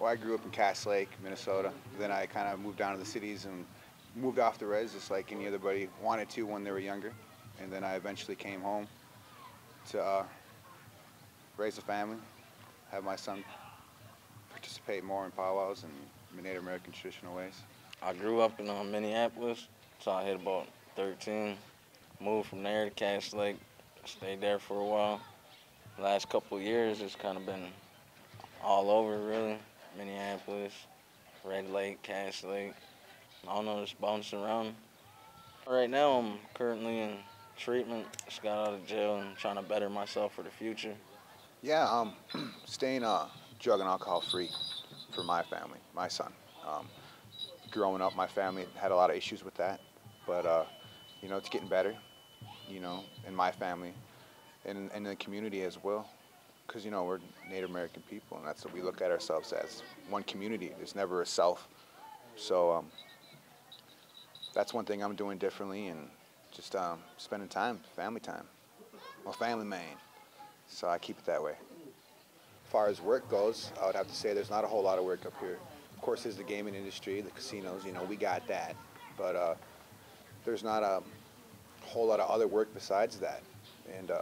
Well, I grew up in Cass Lake, Minnesota. Then I kind of moved down to the cities and moved off the res just like any other buddy wanted to when they were younger. And then I eventually came home to raise a family, have my son participate more in powwows and Native American traditional ways. I grew up in Minneapolis, so I hit about 13. Moved from there to Cass Lake, stayed there for a while. Last couple of years, it's kind of been all over, really. Minneapolis, Red Lake, Cass Lake. I don't know, just bouncing around. Right now, I'm currently in treatment. Just got out of jail and trying to better myself for the future. Yeah, staying drug and alcohol free for my family, my son. Growing up, my family had a lot of issues with that, but it's getting better, in my family and in the community as well, because we're Native American people, and that's what we look at ourselves as, one community. There's never a self. So that's one thing I'm doing differently, and just spending time, family time. I'm a family man, so I keep it that way. As far as work goes, I would have to say there's not a whole lot of work up here. Of course, there's the gaming industry, the casinos, we got that. But there's not a whole lot of other work besides that. And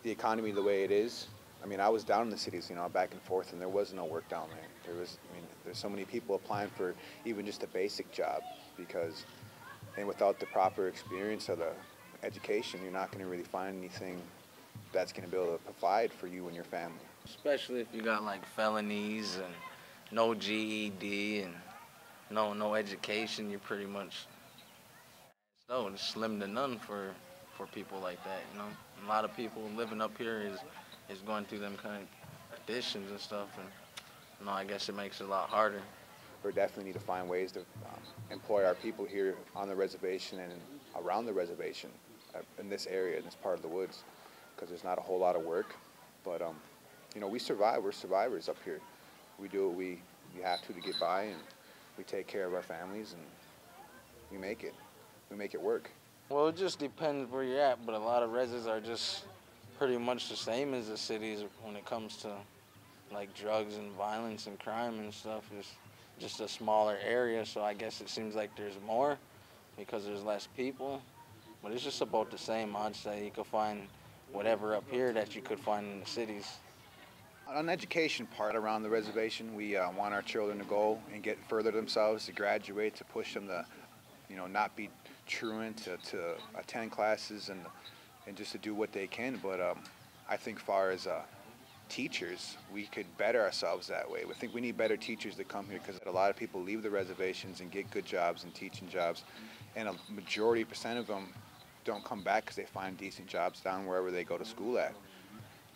the economy the way it is, I was down in the cities, back and forth, and there was no work down there. There's so many people applying for even just a basic job and without the proper experience or the education, you're not going to really find anything that's going to be able to provide for you and your family. Especially if you got like felonies and no GED and no education, you're pretty much it's slim to none for people like that. A lot of people living up here is going through them kind of conditions and stuff, and I guess it makes it a lot harder. We definitely need to find ways to employ our people here on the reservation and around the reservation in this area, in this part of the woods, because there's not a whole lot of work. But we survive. We're survivors up here. We do what we have to get by, and we take care of our families, and we make it. We make it work. Well, it just depends where you're at, but a lot of reses are just pretty much the same as the cities when it comes to like drugs and violence and crime and stuff. It's just a smaller area, so I guess it seems like there's more because there's less people. But it's just about the same, I'd say. You could find whatever up here that you could find in the cities. On the education part around the reservation, we want our children to go and get further themselves, to graduate, to push them to, not be truant, to attend classes and just to do what they can. But I think far as teachers, we could better ourselves that way. We think we need better teachers to come here because a lot of people leave the reservations and get good jobs and teaching jobs, and a majority percent of them don't come back because they find decent jobs down wherever they go to school at.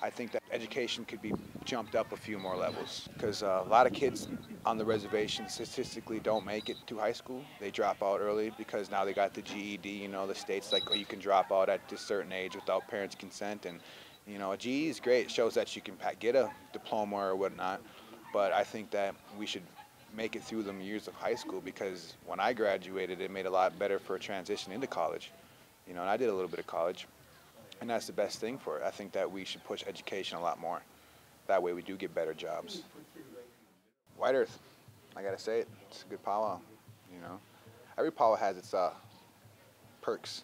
I think that education could be jumped up a few more levels because a lot of kids on the reservation statistically don't make it to high school. They drop out early because now they got the GED. The state's like, oh, you can drop out at this certain age without parents' consent. And, a GED is great. It shows that you can get a diploma or whatnot. But I think that we should make it through them years of high school because when I graduated, it made a lot better for a transition into college. And I did a little bit of college. And that's the best thing for it. I think that we should push education a lot more. That way we do get better jobs. White Earth, I gotta say it, it's a good powwow, Every powwow has its perks,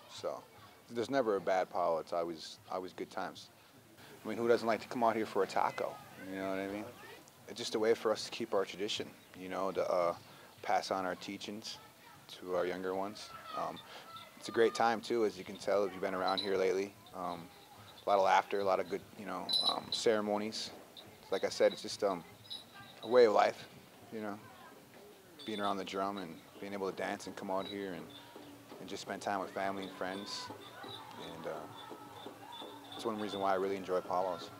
so there's never a bad powwow. It's always good times. Who doesn't like to come out here for a taco, you know what I mean? It's just a way for us to keep our tradition, to pass on our teachings to our younger ones. It's a great time too, as you can tell if you've been around here lately. A lot of laughter, a lot of good, ceremonies. Like I said, it's just a way of life, being around the drum and being able to dance and come out here and just spend time with family and friends. And that's one reason why I really enjoy powwows.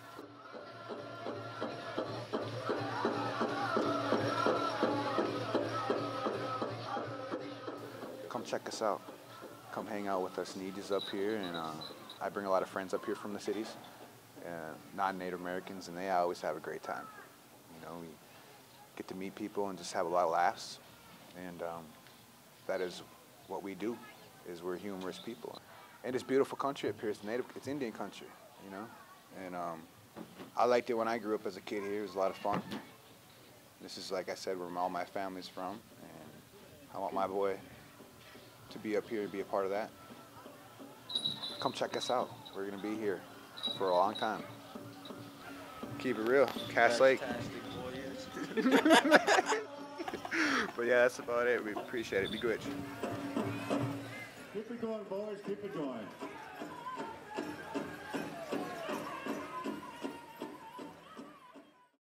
Come check us out. Come hang out with us Needys up here, and I bring a lot of friends up here from the cities, non-Native Americans, and they always have a great time. We get to meet people and just have a lot of laughs, and that is what we do, is we're humorous people. And it's beautiful country up here. It's Indian country, and I liked it when I grew up as a kid here. It was a lot of fun. This is, like I said, where all my family's from, and I want my boy to be up here and be a part of that. Come check us out. We're going to be here for a long time. Keep it real. Cass Lake. But yeah, that's about it. We appreciate it. Be good. Keep it going, boys. Keep it going.